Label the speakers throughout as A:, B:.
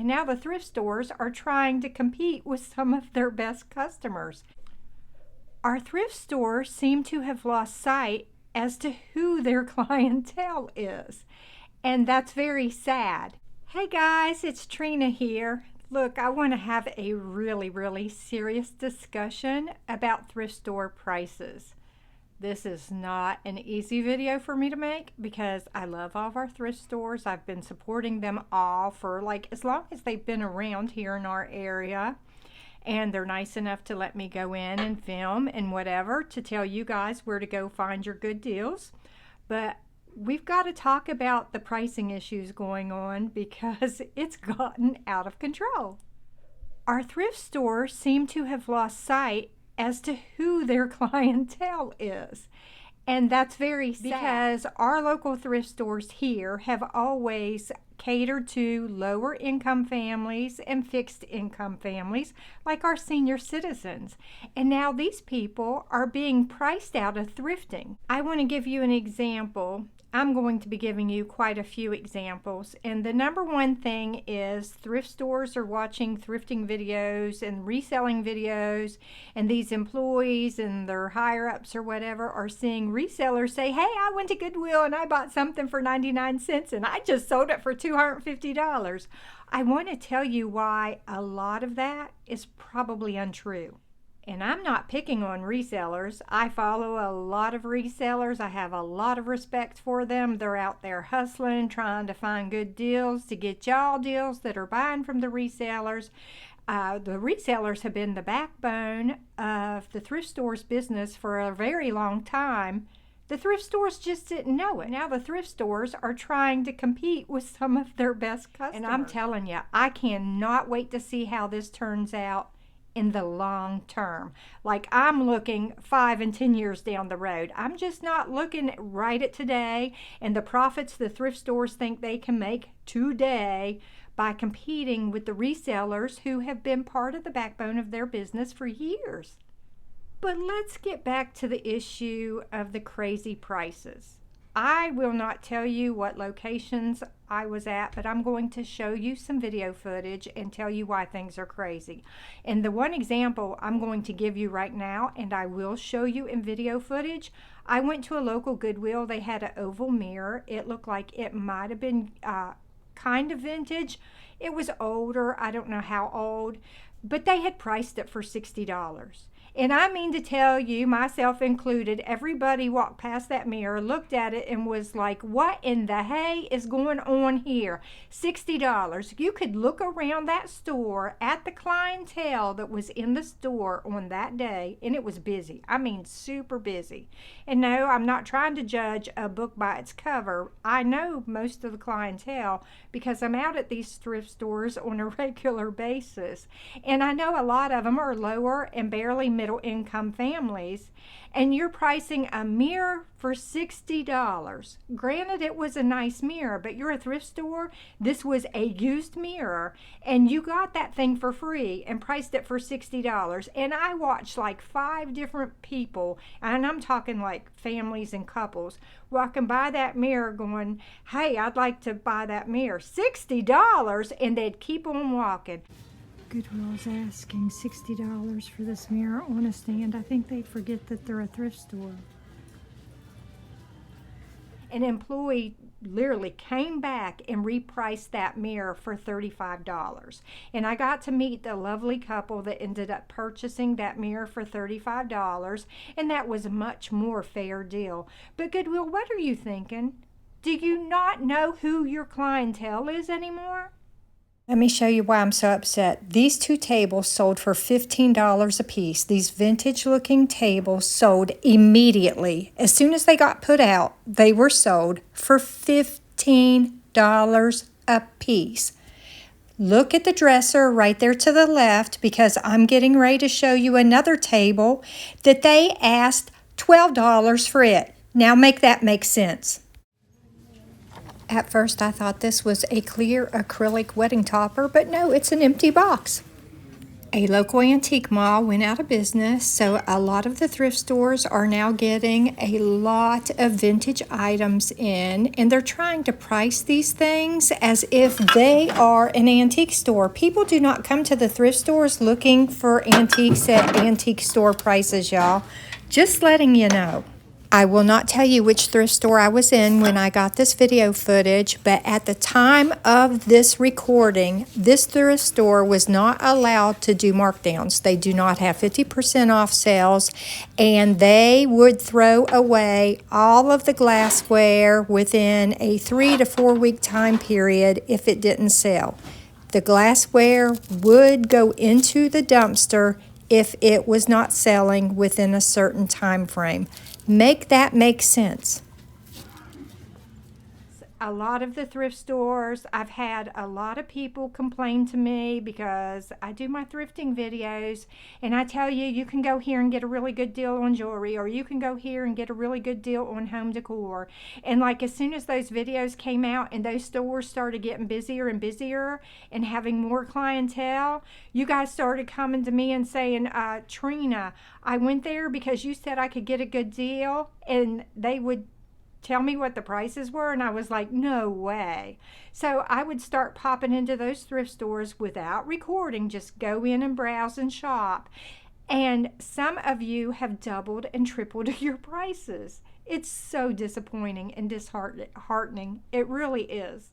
A: now the thrift stores are trying to compete with some of their best customers. Our thrift stores seem to have lost sight as to who their clientele is, and that's very sad. Hey guys, it's Trina here. Look, I want to have a really serious discussion about thrift store prices. This is not an easy video for me to make because I love all of our thrift stores. I've been supporting them all for as long as they've been around here in our area. And they're nice enough to let me go in and film and whatever to tell you guys where to go find your good deals. But we've got to talk about the pricing issues going on because it's gotten out of control. Our thrift stores seem to have lost sight as to who their clientele is. And that's very sad because our local thrift stores here have always catered to lower income families and fixed income families like our senior citizens. And now these people are being priced out of thrifting. I want to give you an example. I'm going to be giving you quite a few examples. And the number one thing is thrift stores are watching thrifting videos and reselling videos, and these employees and their higher ups or whatever are seeing resellers say, hey, I went to Goodwill and I bought something for 99 cents and I just sold it for $250. I want to tell you why a lot of that is probably untrue. And I'm not picking on resellers. I follow a lot of resellers. I have a lot of respect for them. They're out there hustling, trying to find good deals to get y'all deals that are buying from the resellers. The resellers have been the backbone of the thrift stores business for a very long time. The thrift stores just didn't know it. Now the thrift stores are trying to compete with some of their best customers. And I'm telling you, I cannot wait to see how this turns out in the long term. I'm looking 5 and 10 years down the road. I'm just not looking right at today and the profits the thrift stores think they can make today by competing with the resellers who have been part of the backbone of their business for years. But let's get back to the issue of the crazy prices. I will not tell you what locations I was at, but I'm going to show you some video footage and tell you why things are crazy. And the one example I'm going to give you right now, and I will show you in video footage, I went to a local Goodwill. They had an oval mirror. It looked like it might have been kind of vintage. It was older. I don't know how old, but they had priced it for $60. And I mean to tell you, myself included, everybody walked past that mirror, looked at it, and was like, what in the hay is going on here? $60. You could look around that store at the clientele that was in the store on that day, and it was busy. I mean, super busy. And no, I'm not trying to judge a book by its cover. I know most of the clientele because I'm out at these thrift stores on a regular basis. And I know a lot of them are lower and barely middle income families, and you're pricing a mirror for $60. Granted, it was a nice mirror, but you're a thrift store. This was a used mirror, and you got that thing for free and priced it for $60. And I watched 5 different people, and I'm talking families and couples, walking by that mirror going, hey, I'd like to buy that mirror. $60, and they'd keep on walking. Goodwill's asking $60 for this mirror on a stand. I think they forget that they're a thrift store. An employee literally came back and repriced that mirror for $35. And I got to meet the lovely couple that ended up purchasing that mirror for $35, and that was a much more fair deal. But Goodwill, what are you thinking? Do you not know who your clientele is anymore? Let me show you why I'm so upset. These 2 tables sold for $15 a piece. These vintage looking tables sold immediately. As soon as they got put out, they were sold for $15 a piece. Look at the dresser right there to the left because I'm getting ready to show you another table that they asked $12 for it. Now make that make sense. At first I thought this was a clear acrylic wedding topper, but no, it's an empty box. A local antique mall went out of business, so a lot of the thrift stores are now getting a lot of vintage items in, and they're trying to price these things as if they are an antique store. People do not come to the thrift stores looking for antiques at antique store prices, y'all. Just letting you know. I will not tell you which thrift store I was in when I got this video footage, but at the time of this recording, this thrift store was not allowed to do markdowns. They do not have 50% off sales, and they would throw away all of the glassware within a 3 to 4 week time period if it didn't sell. The glassware would go into the dumpster if it was not selling within a certain time frame. Make that make sense. A lot of the thrift stores, I've had a lot of people complain to me because I do my thrifting videos, and I tell you, you can go here and get a really good deal on jewelry, or you can go here and get a really good deal on home decor. And like as soon as those videos came out and those stores started getting busier and busier and having more clientele, you guys started coming to me and saying, Trina, I went there because you said I could get a good deal, and they would tell me what the prices were, and I was like, no way. So I would start popping into those thrift stores without recording, just go in and browse and shop. And some of you have doubled and tripled your prices. It's so disappointing and disheartening. It really is.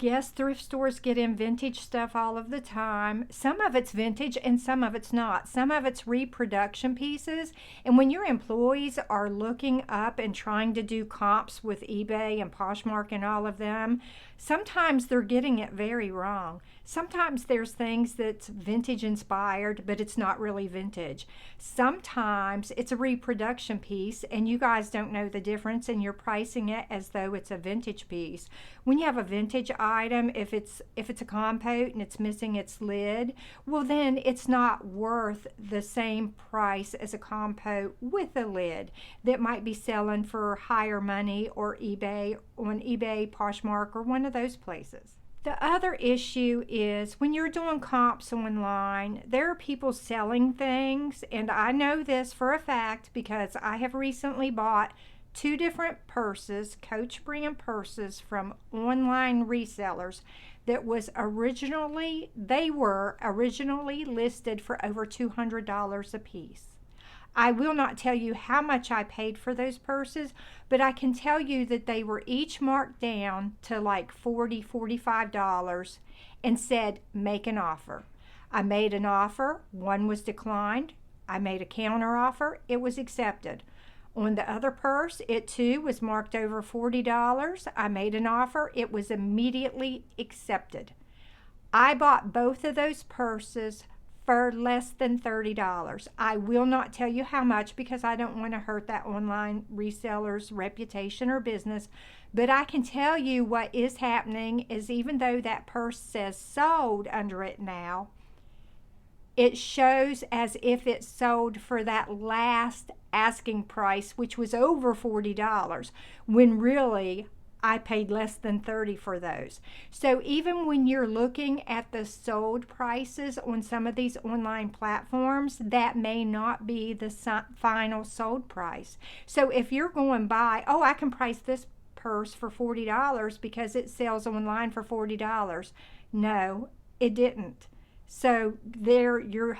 A: Yes, thrift stores get in vintage stuff all of the time. Some of it's vintage and some of it's not. Some of it's reproduction pieces. And when your employees are looking up and trying to do comps with eBay and Poshmark and all of them, sometimes they're getting it very wrong. Sometimes there's things that's vintage inspired, but it's not really vintage. Sometimes it's a reproduction piece and you guys don't know the difference and you're pricing it as though it's a vintage piece. When you have a vintage item, if it's a compote and it's missing its lid, well then it's not worth the same price as a compote with a lid that might be selling for higher money or on eBay, Poshmark, or one of those places. The other issue is when you're doing comps online, there are people selling things, and I know this for a fact because I have recently bought 2 different purses, Coach brand purses from online resellers that they were originally listed for over $200 a piece. I will not tell you how much I paid for those purses, but I can tell you that they were each marked down to like $40, $45 and said, make an offer. I made an offer, one was declined. I made a counter offer, it was accepted. On the other purse, it too was marked over $40. I made an offer, it was immediately accepted. I bought both of those purses for less than $30. I will not tell you how much because I don't want to hurt that online reseller's reputation or business, but I can tell you what is happening is even though that purse says sold under it now, it shows as if it sold for that last asking price, which was over $40, when really I paid less than $30 for those. So even when you're looking at the sold prices on some of these online platforms, that may not be the final sold price. So if you're going by, oh, I can price this purse for $40 because it sells online for $40. No, it didn't. So there you're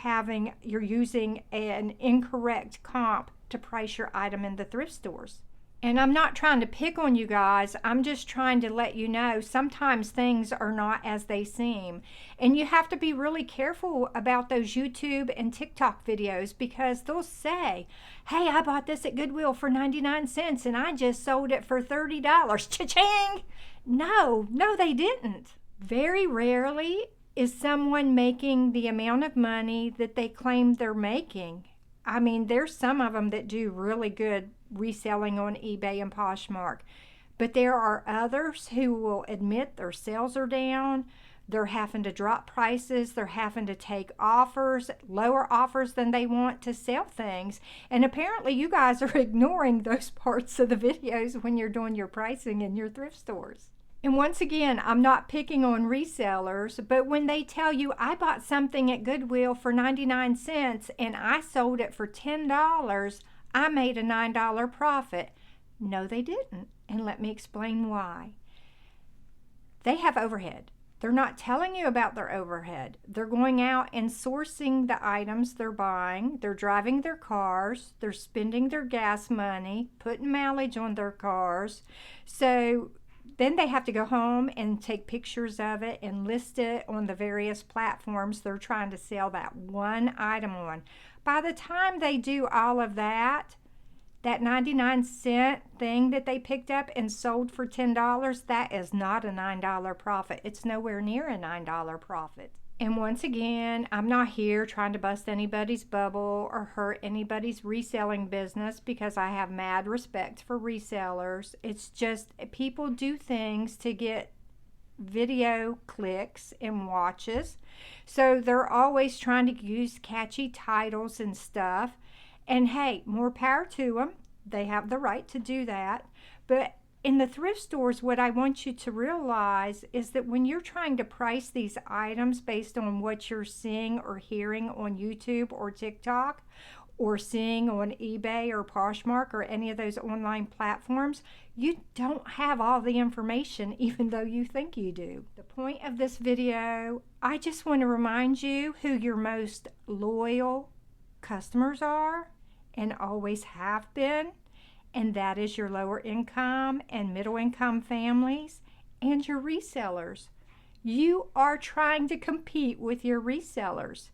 A: using an incorrect comp to price your item in the thrift stores. And I'm not trying to pick on you guys, I'm just trying to let you know sometimes things are not as they seem. And you have to be really careful about those YouTube and TikTok videos because they'll say, hey, I bought this at Goodwill for 99 cents and I just sold it for $30. Cha-ching! No, they didn't. Very rarely is someone making the amount of money that they claim they're making. I mean, there's some of them that do really good reselling on eBay and Poshmark, but there are others who will admit their sales are down, they're having to drop prices, they're having to take offers, lower offers than they want to sell things, and apparently you guys are ignoring those parts of the videos when you're doing your pricing in your thrift stores. And once again, I'm not picking on resellers, but when they tell you I bought something at Goodwill for 99 cents and I sold it for $10, I made a $9 profit. No, they didn't. And let me explain why. They have overhead. They're not telling you about their overhead. They're going out and sourcing the items they're buying. They're driving their cars. They're spending their gas money, putting mileage on their cars. So then they have to go home and take pictures of it and list it on the various platforms they're trying to sell that one item on. By the time they do all of that, that 99-cent thing that they picked up and sold for $10, that is not a $9 profit. It's nowhere near a $9 profit. And once again, I'm not here trying to bust anybody's bubble or hurt anybody's reselling business because I have mad respect for resellers. It's just people do things to get video clicks and watches. So they're always trying to use catchy titles and stuff. And hey, more power to them. They have the right to do that. But in the thrift stores, what I want you to realize is that when you're trying to price these items based on what you're seeing or hearing on YouTube or TikTok, or seeing on eBay or Poshmark or any of those online platforms, you don't have all the information even though you think you do. The point of this video, I just want to remind you who your most loyal customers are and always have been, and that is your lower income and middle income families and your resellers. You are trying to compete with your resellers,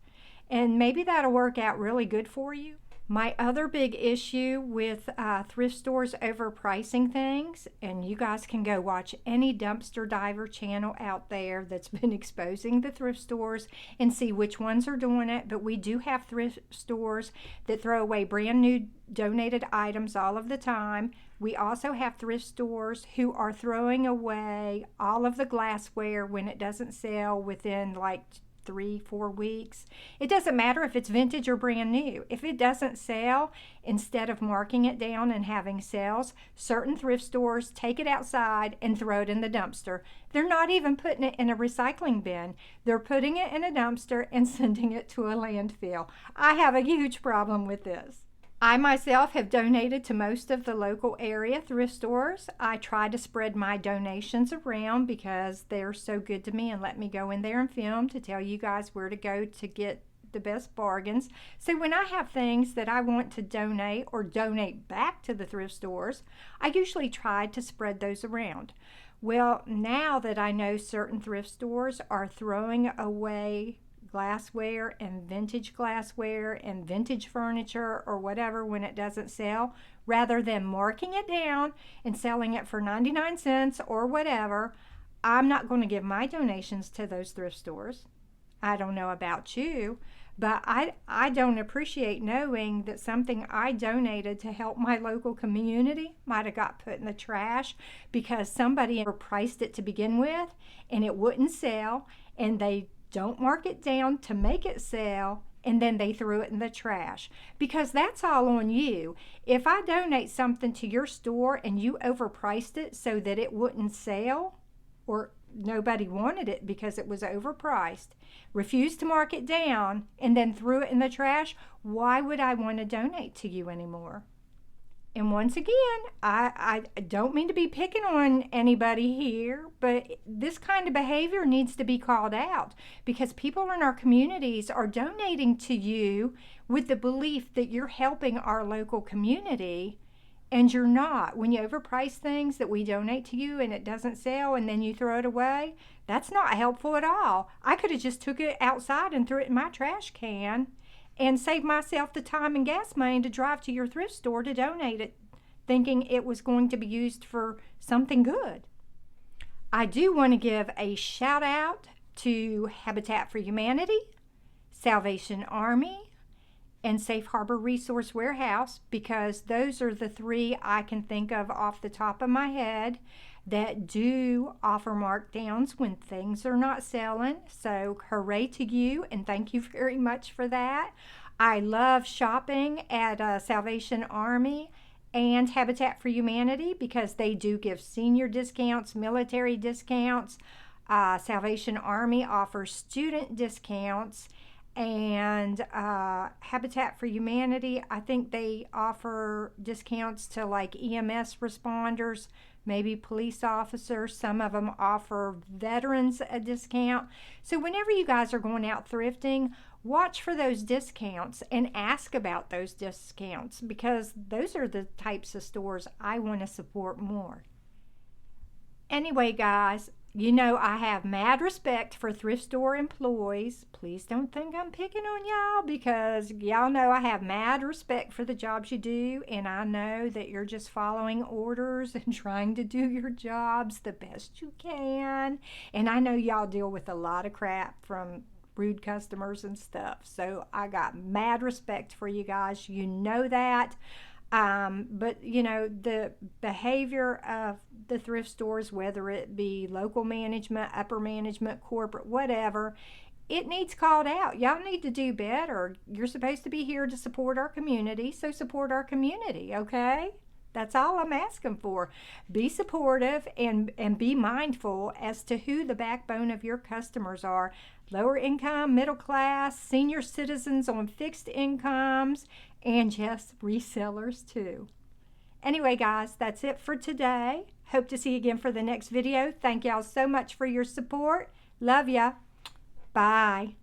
A: and maybe that'll work out really good for you. My other big issue with thrift stores overpricing things, and you guys can go watch any dumpster diver channel out there that's been exposing the thrift stores and see which ones are doing it, but we do have thrift stores that throw away brand new donated items all of the time. We also have thrift stores who are throwing away all of the glassware when it doesn't sell within like 3-4 weeks. It doesn't matter if it's vintage or brand new. If it doesn't sell, instead of marking it down and having sales, certain thrift stores take it outside and throw it in the dumpster. They're not even putting it in a recycling bin. They're putting it in a dumpster and sending it to a landfill. I have a huge problem with this. I myself have donated to most of the local area thrift stores. I try to spread my donations around because they're so good to me and let me go in there and film to tell you guys where to go to get the best bargains. So when I have things that I want to donate or donate back to the thrift stores, I usually try to spread those around. Well, now that I know certain thrift stores are throwing away glassware and vintage glassware and vintage furniture or whatever when it doesn't sell, rather than marking it down and selling it for 99 cents or whatever, I'm not going to give my donations to those thrift stores. I don't know about you, but I don't appreciate knowing that something I donated to help my local community might have got put in the trash because somebody overpriced it to begin with and it wouldn't sell, and they don't mark it down to make it sell, and then they threw it in the trash. Because that's all on you. If I donate something to your store and you overpriced it so that it wouldn't sell, or nobody wanted it because it was overpriced, refused to mark it down, and then threw it in the trash, why would I want to donate to you anymore? And once again, I don't mean to be picking on anybody here, but this kind of behavior needs to be called out because people in our communities are donating to you with the belief that you're helping our local community, and you're not. When you overprice things that we donate to you and it doesn't sell and then you throw it away, that's not helpful at all. I could have just took it outside and threw it in my trash can and save myself the time and gas money to drive to your thrift store to donate it, thinking it was going to be used for something good. I do want to give a shout out to Habitat for Humanity, Salvation Army, and Safe Harbor Resource Warehouse, because those are the 3 I can think of off the top of my head that do offer markdowns when things are not selling. So hooray to you, and thank you very much for that. I love shopping at Salvation Army and Habitat for Humanity, because they do give senior discounts, military discounts. Salvation Army offers student discounts, and Habitat for Humanity, I think they offer discounts to like EMS responders, maybe police officers. Some of them offer veterans a discount. So whenever you guys are going out thrifting, watch for those discounts and ask about those discounts, because those are the types of stores I want to support more. Anyway, guys, you know I have mad respect for thrift store employees. Please don't think I'm picking on y'all, because y'all know I have mad respect for the jobs you do, and I know that you're just following orders and trying to do your jobs the best you can. And I know y'all deal with a lot of crap from rude customers and stuff. So I got mad respect for you guys. You know that. But you know, the behavior of the thrift stores, whether it be local management, upper management, corporate, whatever, it needs called out. Y'all need to do better. You're supposed to be here to support our community, so support our community, okay? That's all I'm asking for. Be supportive and be mindful as to who the backbone of your customers are. Lower income, middle class, senior citizens on fixed incomes, and yes, resellers too. Anyway, guys, that's it for today. Hope to see you again for the next video. Thank y'all so much for your support. Love ya. Bye.